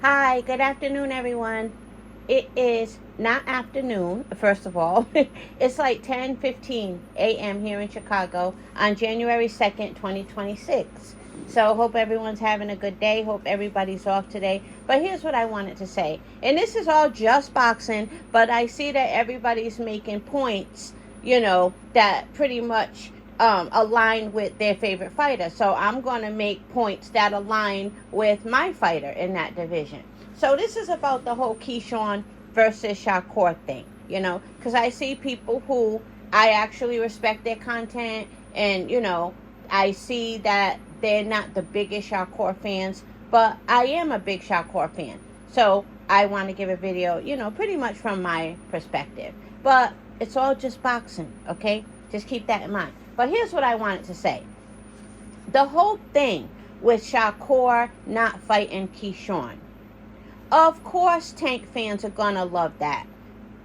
Hi, good afternoon, everyone. It is not afternoon, first of all. It's like 10:15 a.m. here in Chicago on January 2nd, 2026. So, hope everyone's having a good day. Hope everybody's off today. But here's what I wanted to say. And this is all just boxing, but I see that everybody's making points, that pretty much align with their favorite fighter. So I'm going to make points that align with my fighter in that division. So this is about the whole Keyshawn versus Shakur thing, because I see people who I actually respect their content, and I see that they're not the biggest Shakur fans, but I am a big Shakur fan. So I want to give a video, pretty much from my perspective. But it's all just boxing, okay? Just keep that in mind. But here's what I wanted to say. The whole thing with Shakur not fighting Keyshawn. Of course Tank fans are going to love that.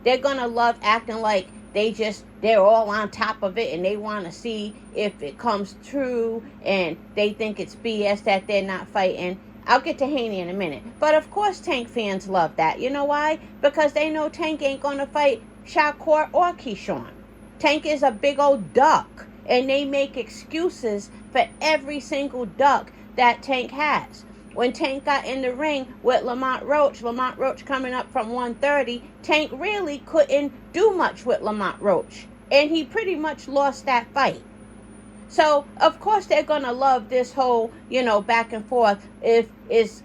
They're going to love acting like they're all on top of it and they want to see if it comes true, and they think it's BS that they're not fighting. I'll get to Haney in a minute. But of course Tank fans love that. You know why? Because they know Tank ain't going to fight Shakur or Keyshawn. Tank is a big old duck, and they make excuses for every single duck that Tank has. When Tank got in the ring with Lamont Roach coming up from 130, Tank really couldn't do much with Lamont Roach, and he pretty much lost that fight. So, of course, they're going to love this whole, back and forth. Is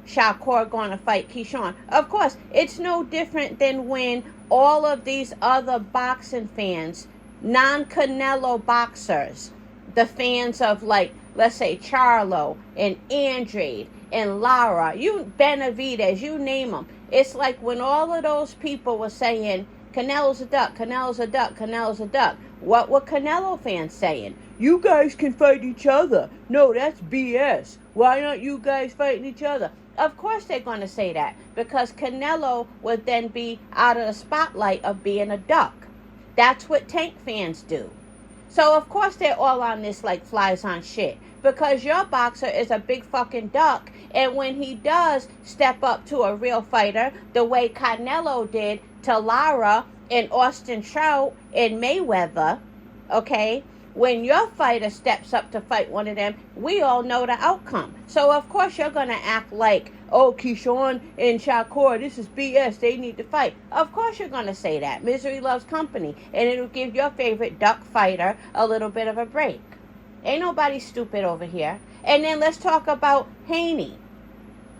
Shakur going to fight Keyshawn? Of course, it's no different than when all of these other boxing fans, non-Canelo boxers, the fans of, like, let's say Charlo and Andrade and Lara, Benavidez, you name them. It's like when all of those people were saying, Canelo's a duck, Canelo's a duck, Canelo's a duck. What were Canelo fans saying? You guys can fight each other. No, that's BS. Why aren't you guys fighting each other? Of course they're going to say that, because Canelo would then be out of the spotlight of being a duck. That's what Tank fans do. So of course they're all on this like flies on shit, because your boxer is a big fucking duck, and when he does step up to a real fighter, the way Canelo did to Lara and Austin Trout and Mayweather, okay? When your fighter steps up to fight one of them, we all know the outcome. So of course you're going to act like, oh, Keyshawn and Shakur, this is BS, they need to fight. Of course you're going to say that. Misery loves company, and it'll give your favorite duck fighter a little bit of a break. Ain't nobody stupid over here. And then let's talk about Haney.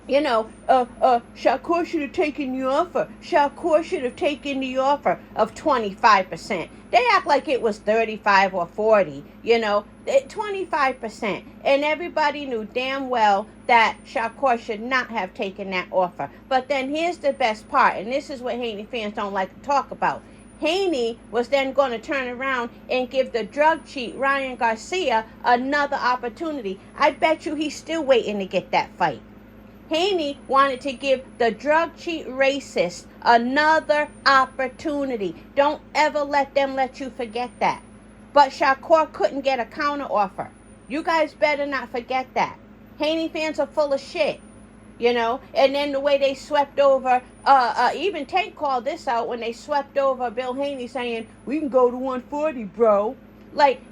Shakur should have taken the offer. Shakur should have taken the offer of 25%. They act like it was 35 or 40, 25%. And everybody knew damn well that Shakur should not have taken that offer. But then here's the best part, and this is what Haney fans don't like to talk about. Haney was then going to turn around and give the drug cheat Ryan Garcia another opportunity. I bet you he's still waiting to get that fight. Haney wanted to give the drug cheat racist another opportunity. Don't ever let them let you forget that. But Shakur couldn't get a counter offer. You guys better not forget that. Haney fans are full of shit, and then the way they swept over, even Tank called this out when they swept over Bill Haney saying, we can go to 140, bro. Like,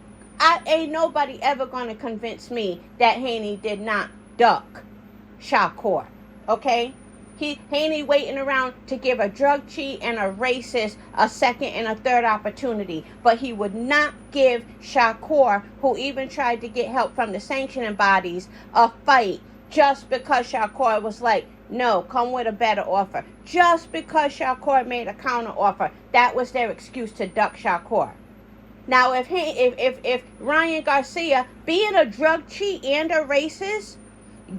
ain't nobody ever going to convince me that Haney did not duck Shakur, okay? Haney waiting around to give a drug cheat and a racist a second and a third opportunity, but he would not give Shakur, who even tried to get help from the sanctioning bodies, a fight just because Shakur was like, no, come with a better offer. Just because Shakur made a counter offer, that was their excuse to duck Shakur. Now, if Ryan Garcia, being a drug cheat and a racist,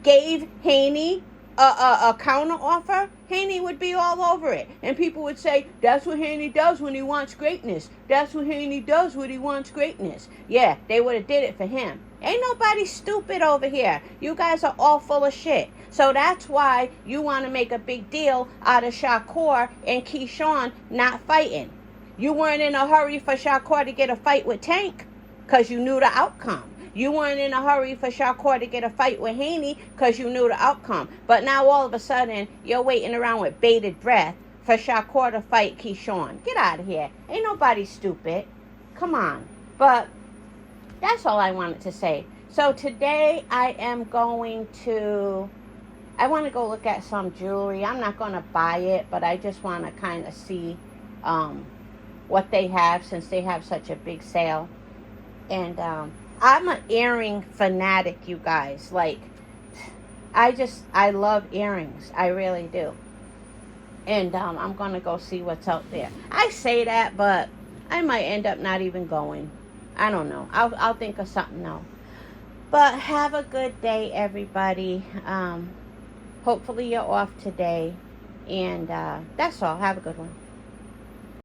gave Haney a counter offer, Haney would be all over it. And people would say, that's what Haney does when he wants greatness. That's what Haney does when he wants greatness. Yeah, they would have did it for him. Ain't nobody stupid over here. You guys are all full of shit. So that's why you want to make a big deal out of Shakur and Keyshawn not fighting. You weren't in a hurry for Shakur to get a fight with Tank because you knew the outcome. You weren't in a hurry for Shakur to get a fight with Haney because you knew the outcome. But now all of a sudden, you're waiting around with bated breath for Shakur to fight Keyshawn. Get out of here. Ain't nobody stupid. Come on. But that's all I wanted to say. So today I want to go look at some jewelry. I'm not going to buy it, but I just want to kind of see what they have since they have such a big sale. And I'm an earring fanatic, you guys. Like, I love earrings. I really do. And I'm going to go see what's out there. I say that, but I might end up not even going. I don't know. I'll think of something else. But have a good day, everybody. Hopefully you're off today. And that's all. Have a good one.